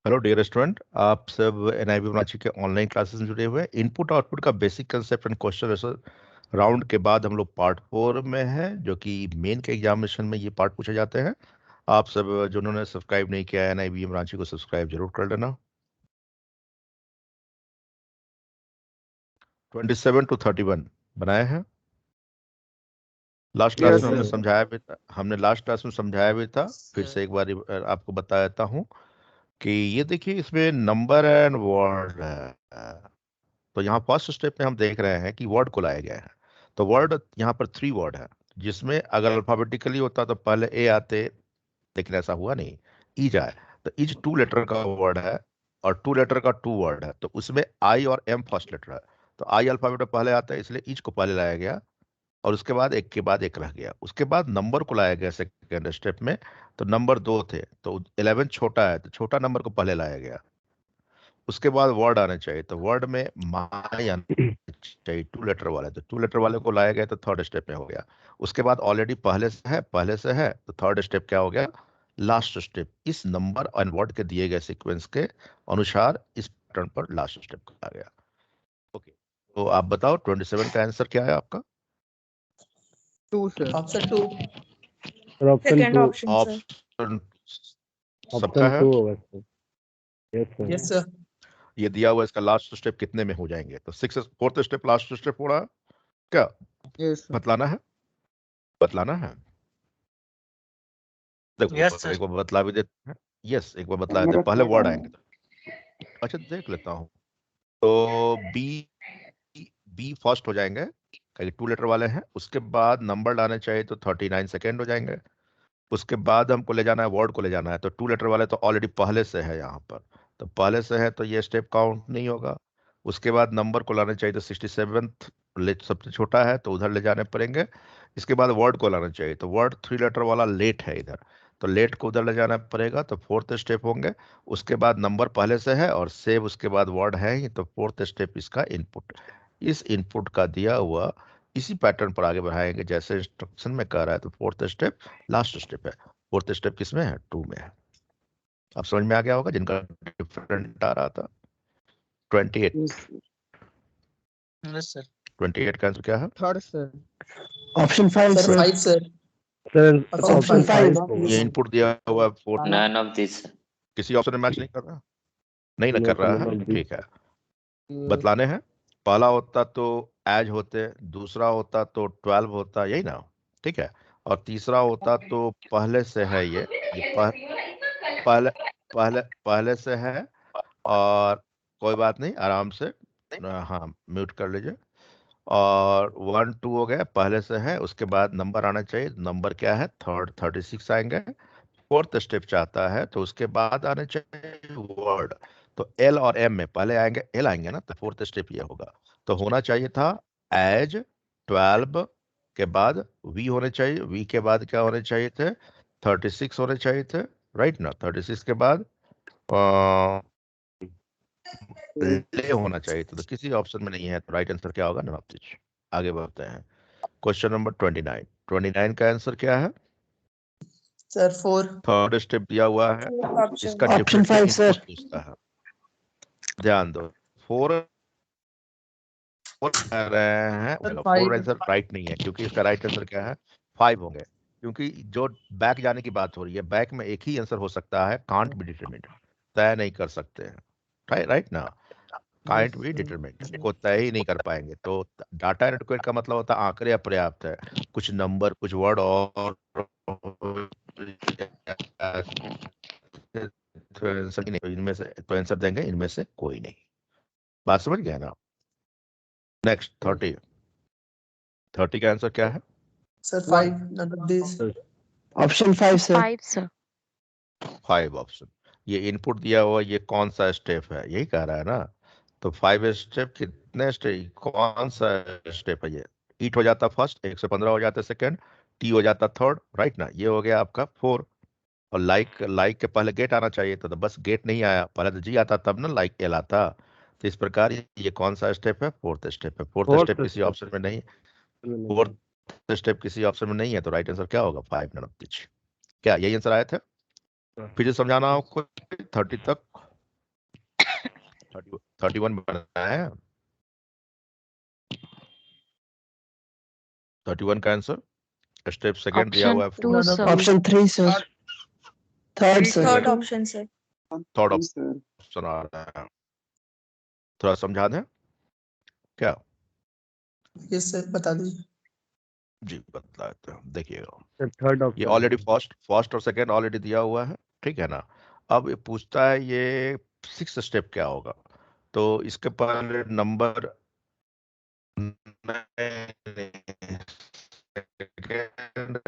Hello dear student, आप सब NIB Ranchi के ऑनलाइन क्लासेस में जुड़े हुए हैं। इनपुट आउटपुट का basic concept and question answer round के बाद हम लोग पार्ट 4 में हैं, जो कि मेन के एग्जामिनेशन में ये पार्ट पूछे जाते हैं। आप सब जिन्होंने सब्सक्राइब नहीं किया है एनआईबी रांची को सब्सक्राइब जरूर कर लेना। 27 to 31 बनाया है। लास्ट क्लास यस में हमने सर। समझाया भी था, लास्ट क्लास में समझाया भी था। फिर से एक बार आपको बता देता हूँ कि ये देखिए, इसमें नंबर एंड वर्ड है। तो यहाँ फर्स्ट स्टेप में हम देख रहे हैं कि वर्ड को लाया गया है। तो वर्ड यहाँ पर 3 वर्ड है, जिसमें अगर अल्फाबेटिकली होता तो पहले ए आते, लेकिन ऐसा हुआ नहीं। ईज आए, तो ईज 2 लेटर का वर्ड है और 2 लेटर का 2 वर्ड है, तो उसमें आई और एम फर्स्ट लेटर है। तो आई अल्फाबेट में पहले आता है, इसलिए ईज को पहले लाया गया और उसके बाद एक के बाद एक रह गया। उसके बाद नंबर को लाया गया सेकेंड स्टेप में। तो नंबर 2 थे, तो 11 छोटा है, तो छोटा नंबर को पहले लाया गया। उसके बाद वर्ड आने चाहिए, तो वर्ड में माई आना चाहिए 2 लेटर वाले, तो 2 लेटर वाले को लाया गया, तो थर्ड स्टेप में हो गया। उसके बाद ऑलरेडी पहले से है, तो थर्ड स्टेप क्या हो गया? Last step. इस नंबर एंड वर्ड के दिए गए सीक्वेंस के अनुसार इस पैटर्न पर लास्ट स्टेप आ गया। ओके, तो आप बताओ 27 का आंसर क्या है आपका? 2 sir. Option 2। Option second 2। Option sir. Option सबका ऑप्शन है। 2 होगा sir. Yes sir. Yes sir. ये दिया हुआ, इसका लास्ट स्टेप कितने में हो जाएंगे? तो 6 फोर्थ स्टेप लास्ट स्टेप हो रहा है क्या? Yes sir. बतलाना है, बतलाना है। देखो यस सर। एक बार बतला भी देते हैं। यस, एक बार बतला देते हैं, पहले वर्ड आएंगे तो। अच्छा, देख लेता हूँ। तो बी, बी फर्स्ट हो जाएंगे, कहीं 2 लेटर वाले हैं। उसके बाद नंबर लाने चाहिए, तो 39 सेकेंड हो जाएंगे। उसके बाद हमको ले जाना है, वर्ड को ले जाना है, तो 2 लेटर वाले तो ऑलरेडी पहले से है यहाँ पर, तो पहले से है, तो ये स्टेप काउंट नहीं होगा। उसके बाद नंबर को लाना चाहिए, तो 67th सबसे छोटा है, तो उधर ले जाने पड़ेंगे। इसके बाद वर्ड को लाना चाहिए, तो वर्ड 3 लेटर वाला लेट है इधर, तो लेट को उधर ले जाना पड़ेगा, तो फोर्थ स्टेप होंगे। उसके बाद नंबर पहले से है और सेव, उसके बाद वर्ड है ही, तो फोर्थ स्टेप इसका इनपुट। इस इनपुट का दिया हुआ इसी पैटर्न पर आगे बढ़ाएंगे जैसे इंस्ट्रक्शन में कह रहा है। तो फोर्थ स्टेप लास्ट स्टेप है। फोर्थ स्टेप किस में है? 2 में है। अब समझ में आ गया होगा जिनका डिफरेंट आ रहा था। 28, यस सर। 28 का आंसर क्या है? Third sir. Option 5 sir sir. 5 sir. Sir option option 5। 5 ये इनपुट दिया हुआ है फोर्थ, None of these. किसी ऑप्शन में मैच नहीं कर रहा, नहीं ना नो कर सर, रहा none है, of these। ठीक है। बतलाने हैं। पहला होता तो एज होते, दूसरा होता तो 12 होता, यही ना? ठीक है। और तीसरा होता तो पहले से है, ये पहले पहले पहले से है। और कोई बात नहीं, आराम से हाँ, म्यूट कर लीजिए। और 1 2 हो गया, पहले से है। उसके बाद नंबर आना चाहिए, नंबर क्या है? थर्ड, 36 आएंगे। फोर्थ स्टेप चाहता है, तो उसके बाद आने चाहिए वर्ड। तो एल और एम में पहले आएंगे, एल आएंगे ना, तो फोर्थ स्टेप ये होगा। तो होना चाहिए था एज 12 के बाद वी होने चाहिए, वी के बाद क्या होने चाहिए थे? 36 होने चाहिए थे, राइट ना? 36 के बाद ले होना चाहिए था, तो किसी ऑप्शन में नहीं है, तो राइट आंसर क्या होगा? नवाब। आगे बढ़ते हैं। Question number 29। 29 का आंसर क्या है? सर 4। थर्ड स्टेप दिया हुआ है, ऑप्शन इसका ऑप्शन डिफरेंट 5 सर। इनपुट पूछता है। ध्यान दो, 4 कह रहे हैं, सर 4 5। आंसर राइट नहीं है, क्योंकि इसका राइट आंसर क्या है? 5 होंगे, क्योंकि जो बैक जाने की बात हो रही है, बैक में एक ही आंसर हो सकता है, कांट बी डिटरमिन्ड, तय नहीं कर सकते हैं, राइट ना? कांट बी डिटरमिन्ड को तय ही नहीं कर पाएंगे। तो डाटा एडक्वेट का मतलब होता है आंकड़े अपर्याप्त है, कुछ नंबर कुछ वर्ड और तो आंसर नहीं, तो इनमें से तो आंसर देंगे इनमें से कोई नहीं। बात समझ गया ना? नेक्स्ट 30। 30 का आंसर क्या है? Sir 5 none of this. Option 5 sir. 5 sir. 5 option. ये इनपुट दिया हुआ, ये कौन सा स्टेप है, यही कह रहा है ना? तो 5 स्टेप कितने स्टेप, कौन सा स्टेप है? ये ईट हो जाता फर्स्ट, 115 हो जाता सेकंड, टी हो जाता थर्ड, राइट ना? ये हो गया आपका 4। और लाइक के पहले गेट आना चाहिए, तो बस गेट नहीं आया, पहले तो जी आता तब ना लाइक एल आता। तो इस प्रकार ये कौन सा स्टेप है? फोर्थ स्टेप है। फोर्थ स्टेप किसी ऑप्शन में नहीं, फोर्थ स्टेप किसी ऑप्शन में नहीं है, तो राइट आंसर क्या होगा? 5 नन ऑफ दिस। क्या यही आंसर आए थे? फिर से समझाना आपको 30 तक। 31 बनाया है। 31 का आंसर स्टेप सेकंड दिया हुआ है Option 2, sir. Option 3, sir. Third, sir. Third option sir. Third option आ रहा है, थोड़ा समझा दें क्या? यस सर बता दीजिए। जी बतला देते हैं, देखिएगा Sir, third ये option. ऑलरेडी फर्स्ट और सेकंड ऑलरेडी दिया हुआ है, ठीक है ना। अब ये पूछता है ये 6th स्टेप क्या होगा, तो इसके पहले number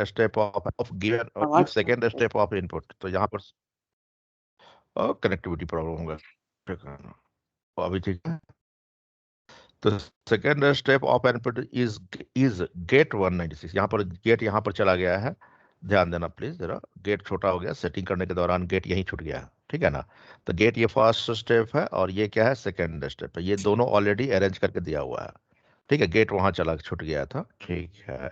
step of given if second step of input, तो यहाँ पर कनेक्टिविटी प्रॉब्लम होगा, ठीक है ना। तो अभी ठीक है, तो second step of input is get 196। यहाँ पर गेट यहाँ पर चला गया है, ध्यान देना प्लीज जरा, गेट छोटा हो गया, सेटिंग करने के दौरान गेट यहीं छूट गया है, ठीक है ना। तो गेट ये फर्स्ट स्टेप है और ये क्या है, सेकंड स्टेप है, ये दोनों ऑलरेडी अरेंज करके दिया हुआ है, ठीक है। गेट वहां चला छूट गया था, ठीक है।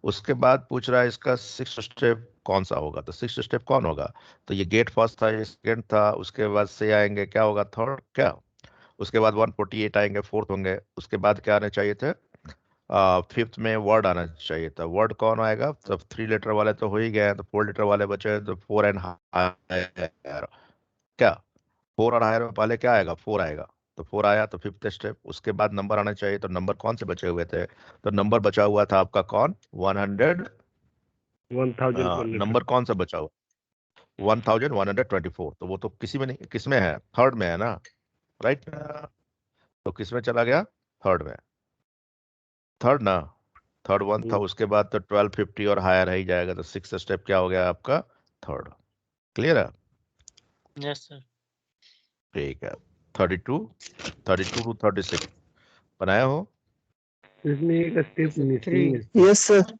उसके बाद पूछ रहा है इसका 6th स्टेप कौन सा होगा, तो 6th स्टेप कौन होगा, तो ये गेट फर्स्ट था, ये सेकंड था, उसके बाद से आएंगे क्या होगा, थर्ड क्या, उसके बाद 148 आएंगे, फोर्थ होंगे, उसके बाद क्या आने चाहिए थे, फिफ्थ में वर्ड आना चाहिए था। वर्ड कौन आएगा, तो 3 लेटर वाले तो हो ही गए हैं, तो 4 लेटर वाले बचे हैं, तो 4 एंड हायर, क्या 4 और हायर में पहले क्या आएगा, 4 आएगा, तो 4 आया, तो 5th स्टेप। उसके बाद नंबर आना चाहिए, तो नंबर कौन से बचे हुए थे, तो नंबर बचा हुआ था आपका कौन, 100, 1000. नंबर कौन सा बचा हुआ, 1124, तो वो तो किसी में नहीं, किस में है, थर्ड में है ना, राइट। तो किस में चला गया, थर्ड में, थर्ड ना, थर्ड 1 था, उसके बाद तो 1250 और हायर ही जाएगा, तो 6th स्टेप क्या हो गया आपका, थर्ड। क्लियर है? Yes sir. ठीक है, 32 टू 36 बनाया हो। इसमें एक स्टेप मिसिंग है. Yes sir.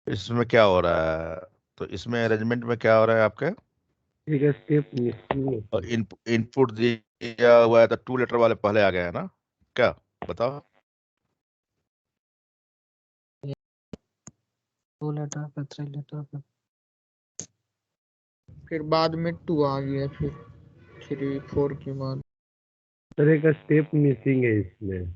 इसमें क्या हो रहा है, तो इसमें अरेंजमेंट में क्या हो रहा है आपके, एक स्टेप मिसिंग है. और इनपुट दिया हुआ है, तो 2 लेटर वाले पहले आ गए हैं ना, क्या बताओ, 2 लेटर पे 3 लेटर पे, फिर बाद में 2 आ गया, फिर 3 4 के बाद। सर एक स्टेप मिसिंग है इसमें.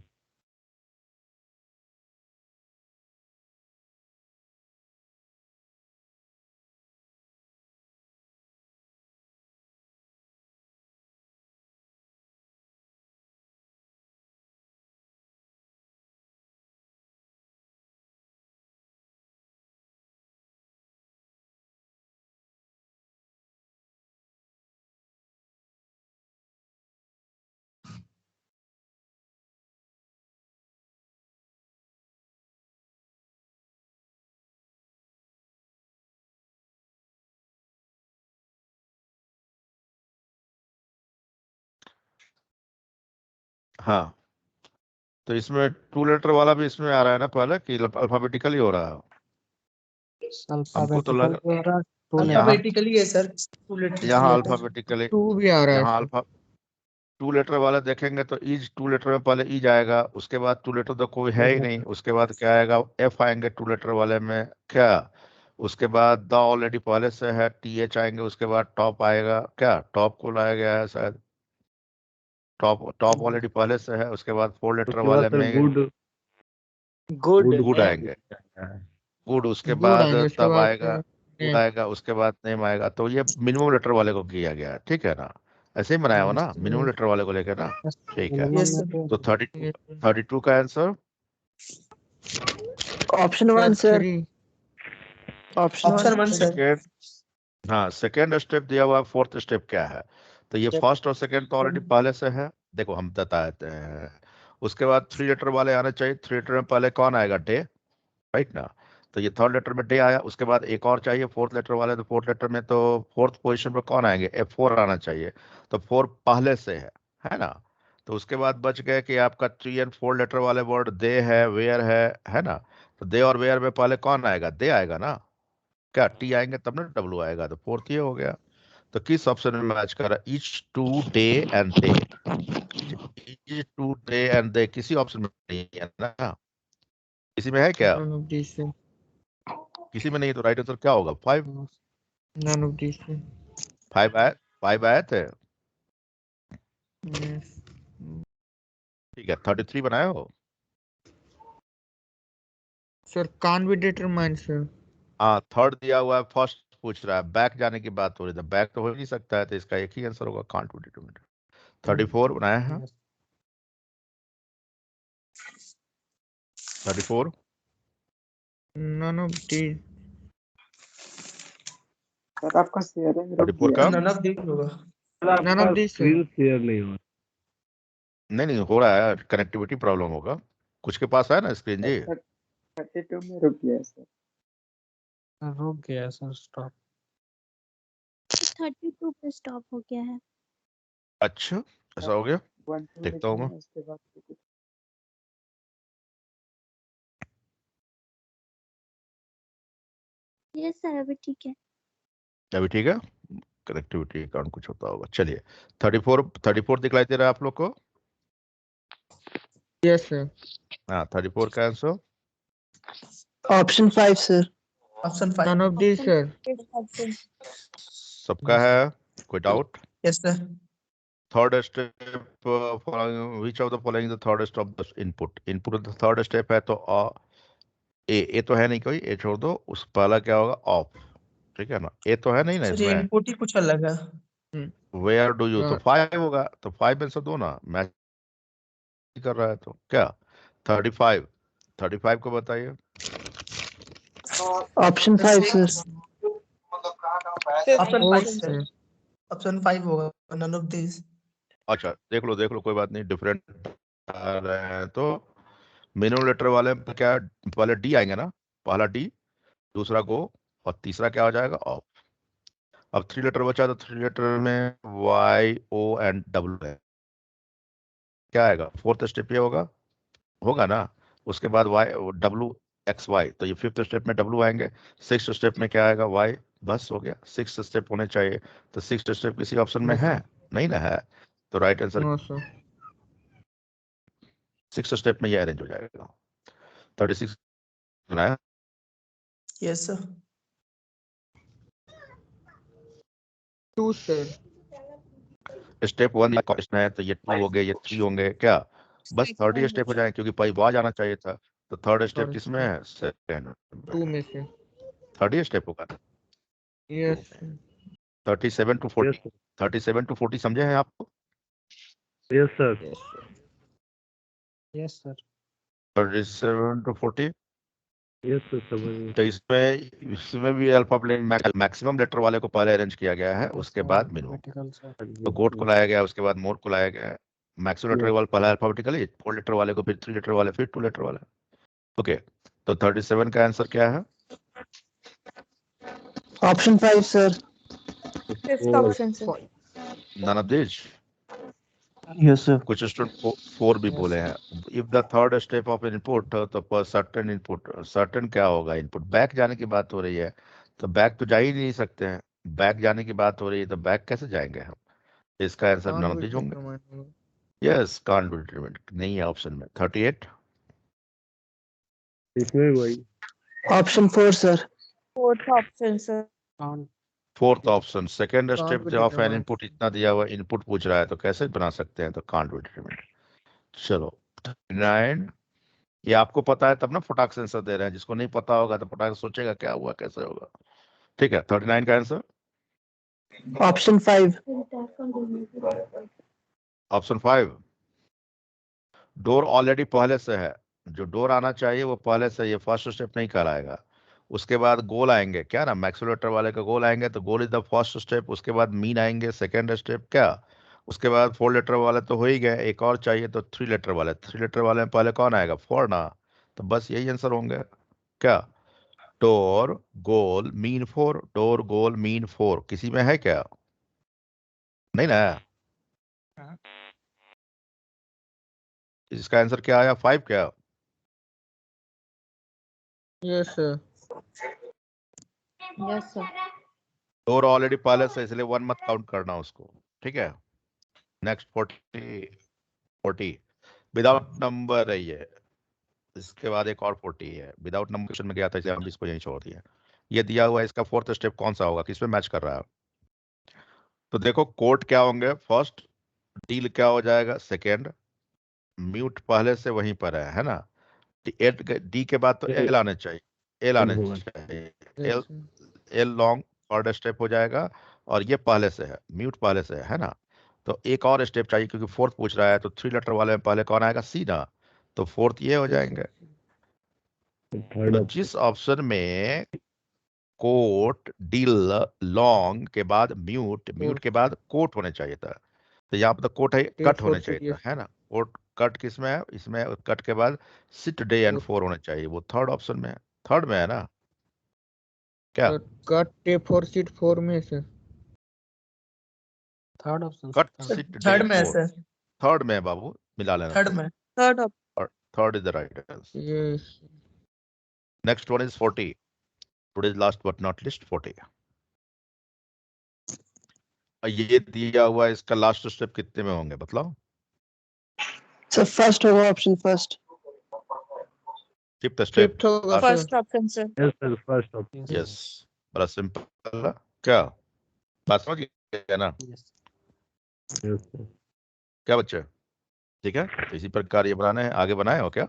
हाँ, तो इसमें 2 लेटर वाला भी इसमें आ रहा है ना पहले, कि अल्फाबेटिकल ही हो रहा है, हमको तो लगा अल्फाबेटिकली है सर, 2 लेटर यहाँ अल्फाबेटिकली, 2 भी आ रहा है। यहाँ अल्फा 2 लेटर वाला देखेंगे तो ईज 2 लेटर में पहले ईज आएगा, उसके बाद 2 लेटर तो कोई है ही नहीं, उसके बाद क्या आएगा, एफ आएंगे 2 लेटर वाले में, क्या, उसके बाद द ऑलरेडी पहले से है, टी एच आएंगे, उसके बाद टॉप आएगा, क्या टॉप को लाया गया है शायद, टॉप ऑलरेडी पहले से है, उसके बाद 4 लेटर उसके वाले बाद सर में गुड गुड आएंगे, गुड, उसके गुड बाद आएंगे, उसके तब बाद आएगा, गुड आएगा, उसके बाद नेम आएगा, तो ये मिनिमम लेटर वाले को किया गया है, ठीक है ना, ऐसे ही बनाया हो ना, मिनिमम लेटर वाले को लेकर ना, ठीक है। Yes sir. तो 32 का answer option 1 sir. 3 option 1 sir. Second, हाँ सेकेंड स्टेप दिया हुआ, 4th स्टेप क्या है, तो ये फर्स्ट और सेकेंड तो ऑलरेडी पहले से है, देखो हम बताते हैं। उसके बाद 3 लेटर वाले आने चाहिए, 3 लेटर में पहले कौन आएगा, डे, राइट ना, तो ये 3rd लेटर में डे आया, उसके बाद एक और चाहिए 4th लेटर वाले, तो 4th लेटर में तो 4th पोजीशन पर कौन आएंगे, F4 आना चाहिए, तो 4 पहले से है ना। तो उसके बाद बच गए कि आपका 3 एंड 4 लेटर वाले वर्ड दे है, वेयर है ना, तो दे और वेयर में पहले कौन आएगा, दे आएगा ना, क्या टी आएंगे तब ना डब्लू आएगा, तो 4th ये हो गया। तो किस ऑप्शन में मैच कर रहा है? Each to day and day, each to day and day किसी ऑप्शन में नहीं है ना, किसी में है क्या? None of these, sir. किसी में नहीं, तो राइट आंसर क्या होगा? 5। None of these, sir. 5 आए थे, Yes. ठीक है। 33 बनाए हो? Sir, can't be determined, sir. हाँ, थर्ड दिया हुआ है, फर्स्ट पूछ रहा है, बैक जाने की बात हो रही है, बैक तो हो ही नहीं सकता है, तो इसका एक ही आंसर होगा, कांट बी डिटरमाइंड। 34 बनाया है, 34 None of these. सर आपका शेयरिंग रुक 34 गया। का नन ऑफ दिस होगा। None of these, sir. Screen share नहीं हो नहीं हो रहा है, कनेक्टिविटी प्रॉब्लम होगा। कुछ के पास है ना स्क्रीन जी? 32 में रुक गया सर। रुक गया सर, स्टॉप। 32 पे स्टॉप हो गया है। अच्छा, ऐसा हो गया, 1 2 देखता हूँ मैं। लिखना है, उसके बाद कुछ यस सर, अभी ठीक है। अभी ठीक है, कनेक्टिविटी कारण कुछ होता होगा। चलिए 34 दिखलाई दे रहा है आप लोग को? Yes, sir. हाँ, 34 का answer option 5 sir. Option 5। None of these, sir. सबका है, कोई doubt? Yes sir. Third step following, which of the following the third step of the input? Input the third step है, तो ए तो है नहीं कोई, ए छोड़ दो, उस पहला क्या होगा? ऑफ, ठीक है ना, ए तो है नहीं ना सर ये इसमें। इनपुट ही कुछ अलग है। वेयर डू यू, तो Yeah. 5 होगा, तो 5 में से दो ना, मैच कर रहा है, तो क्या 35 को बताइए। Option 5 sir. Option Fourth, 5 sir. Option 5 होगा, नन ऑफ दिस। अच्छा, देख लो, कोई बात नहीं, डिफरेंट आ रहे हैं तो मिनिमम लेटर वाले में क्या, पहले डी आएंगे ना, पहला डी, दूसरा गो, और तीसरा क्या हो जाएगा? ऑफ। अब 3 लेटर बचा, तो 3 लेटर में वाई ओ एंड डब्ल्यू है, क्या आएगा? फोर्थ स्टेप ये होगा ना, उसके बाद वाई डब्ल्यू एक्स वाई, तो ये फिफ्थ स्टेप में डब्ल्यू आएंगे, सिक्स स्टेप में क्या आएगा? वाई। बस हो गया, 6 स्टेप होने चाहिए, तो 6 स्टेप किसी ऑप्शन में No, है? sir. नहीं ना है, तो right answer No, sir. 6 step में ये अरेंज हो जाएगा। 36 बनाया, यस सर। 2, sir. स्टेप 1 का क्वेश्चन है, तो ये 2 हो गए, ये 3 होंगे, क्या बस 30 स्टेप हो जाए, क्योंकि आवाज आना चाहिए था, तो थर्ड स्टेप Third किसमें है? सेकंड। 2 में से. 30 स्टेप होगा। Yes, sir. 37 to 40, 37 to 40 समझे हैं आपको? Yes sir. Yes, sir. Yes sir. 37 to 40, yes sir, समझ गए। तो इसमें भी अल्फाबेट मैक्सिमम लेटर वाले को पहले अरेंज किया गया है, उसके बाद मिनिमम, Alphabetical, sir. तो गोट को लाया गया, उसके बाद मोर को लाया गया। मैक्सिमम लेटर वाले पहला अल्फाबेटिकली, 4 लेटर वाले को, फिर 3 लेटर वाले, फिर 2 लेटर वाले। ओके, तो 37 का आंसर क्या है? Option 5 sir. Fifth option sir. None of this. Yes sir. कुछ स्टूडेंट 4 भी बोले हैं। If the third step of input, तो पर सर्टेन इनपुट, सर्टेन क्या होगा? इनपुट बैक जाने की बात हो रही है, तो बैक तो जा ही नहीं सकते हैं, बैक जाने की बात हो रही है, तो बैक कैसे जाएंगे हम? इसका answer Can't none of be this होंगे। determined. Yes, can't be determined नहीं है ऑप्शन में। 38 इसमें भी वही। Option 4 sir. Fourth option sir. Count. Fourth option, second Can't step be of N determined. Input, इतना दिया हुआ इनपुट पूछ रहा है, तो कैसे बना सकते हैं? तो कांट बी डिटरमाइंड। चलो 39, ये आपको पता है तब ना फटाक से आंसर दे रहे हैं, जिसको नहीं पता होगा तो फटाक से सोचेगा क्या हुआ, कैसे होगा। ठीक है, 39 का answer option 5। Option 5, door already पहले से है, जो डोर आना चाहिए वो पहले से, ये फर्स्ट स्टेप नहीं कराएगा। उसके बाद गोल आएंगे, क्या ना, मैक्सिलेटर वाले का गोल आएंगे, तो goal is the first step. उसके बाद मीन आएंगे, सेकंड स्टेप, क्या। उसके बाद 4 लेटर वाले तो हो ही गए, एक और चाहिए, तो 3 लेटर वाले, 3 लेटर वाले में पहले कौन आएगा? 4 ना, तो बस यही आंसर होंगे, क्या। डोर गोल मीन 4, डोर गोल मीन 4 किसी में है क्या? नहीं ना, इसका आंसर क्या आया? 5 क्या? Yes, sir. Yes sir. और ऑलरेडी पहले से, इसलिए 1 मत काउंट करना उसको, ठीक है। नेक्स्ट 40 विदाउट नंबर है ये, इसके बाद एक और 40 है विदाउट नंबर क्वेश्चन में गया था, इसलिए हम इसको यहीं छोड़ दिया। ये दिया हुआ है, इसका फोर्थ स्टेप कौन सा होगा, किस पे मैच कर रहा है? तो देखो कोट क्या होंगे फर्स्ट, डील क्या हो जाएगा सेकेंड, म्यूट पहले से वहीं पर है ना। डी के बाद तो एल आने चाहिए, एल आने चाहिए, L L long third step हो जाएगा, और ये पहले से है, म्यूट पहले से है ना। तो एक और स्टेप चाहिए क्योंकि फोर्थ पूछ रहा है, तो 3 लेटर वाले में पहले कौन आएगा, सी ना, तो फोर्थ ये हो जाएंगे। तो जिस ऑप्शन में कोट डील लॉन्ग के बाद म्यूट, म्यूट के बाद कोट होने चाहिए था, तो यहाँ पर तो कोट है, कट होने चाहिए था, है ना। कोट कट किस में है, इसमें कट के बाद सिट डे एंड 4 होने चाहिए, वो थर्ड ऑप्शन में है, थर्ड में है ना क्या? कट डे 4 सीट 4 में sir. Third option cut sit day third में है 4 सर, थर्ड में है बाबू, मिला लेना। थर्ड में। Third option. Third is the right answer. Yes next one is 40, today's last but not list 40। ये दिया हुआ है, इसका लास्ट स्टेप कितने में होंगे बताओ? सर फर्स्ट होगा option first. Fifth step, fifth होगा first sir. Option sir. Yes sir first option. Yes, बड़ा सिंपल है क्या, बात समझ गए ना यस यस सर। क्या बच्चे? ठीक है, तो इसी प्रकार ये बनाने हैं, आगे बनाए हो क्या?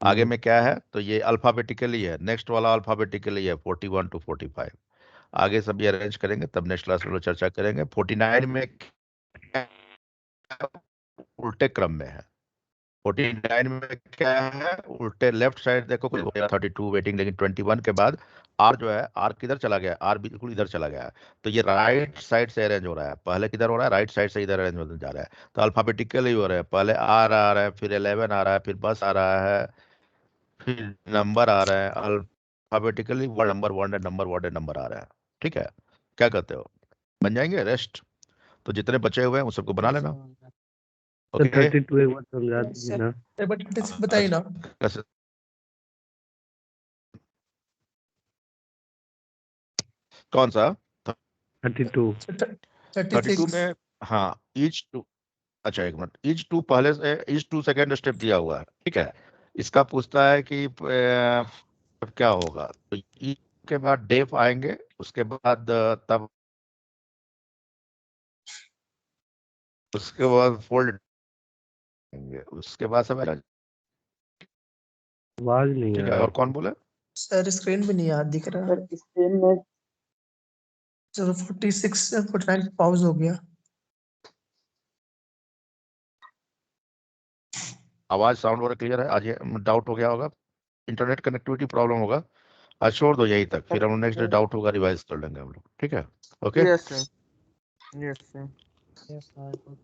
आगे में क्या है, तो ये अल्फाबेटिकली है, नेक्स्ट वाला अल्फाबेटिकली है 41 to 45। आगे सब ये अरेंज करेंगे, तब नेक्स्ट क्लास में चर्चा करेंगे। 49 में उल्टे क्रम में है, 49 में क्या है, उल्टे लेफ्ट साइड देखो, कुछ हो गया 32 वेटिंग, लेकिन 21 के बाद आर जो है, आर किधर चला गया, आर बिल्कुल इधर चला गया है, तो ये राइट साइड से अरेंज हो रहा है, पहले किधर हो रहा है, राइट साइड से इधर अरेंज होने जा रहा है, तो अल्फाबेटिकली हो रहा है, पहले आर आ रहा है, फिर 11 आ रहा है, फिर बस आ रहा है, फिर नंबर आ रहा है, alphabetically word number, word number, word number आ रहा है, ठीक है। क्या कहते हो, बन जाएंगे रेस्ट? तो जितने बचे हुए हैं उन सबको बना लेना, सर ओके। 32 एक बार समझा Yes, दीजिए sir. ना। एक बार 26 बताइए ना। कैसे? कौन सा? 32 32 36 में, हाँ ईच टू, अच्छा एक मिनट, ईच टू पहले से, ईच टू सेकेंड स्टेप दिया हुआ है, ठीक है। इसका पूछता है कि क्या होगा, तो ईच के बाद डेफ आएंगे, उसके बाद तब, उसके बाद फोल्ड आएंगे, उसके बाद सब आएगा, आवाज नहीं ठीक आ है। रहा। और कौन बोले? सर स्क्रीन भी नहीं याद दिख रहा। सर स्क्रीन में चलो 46 से 49 पॉज हो गया। आवाज साउंड वगैरह क्लियर है? आज ये डाउट हो गया होगा, इंटरनेट कनेक्टिविटी प्रॉब्लम होगा, आज छोड़ दो यहीं तक, फिर हम नेक्स्ट डे डाउट होगा रिवाइज कर लेंगे हम लोग, ठीक है, okay. Yes sir. Yes sir. Yes sir.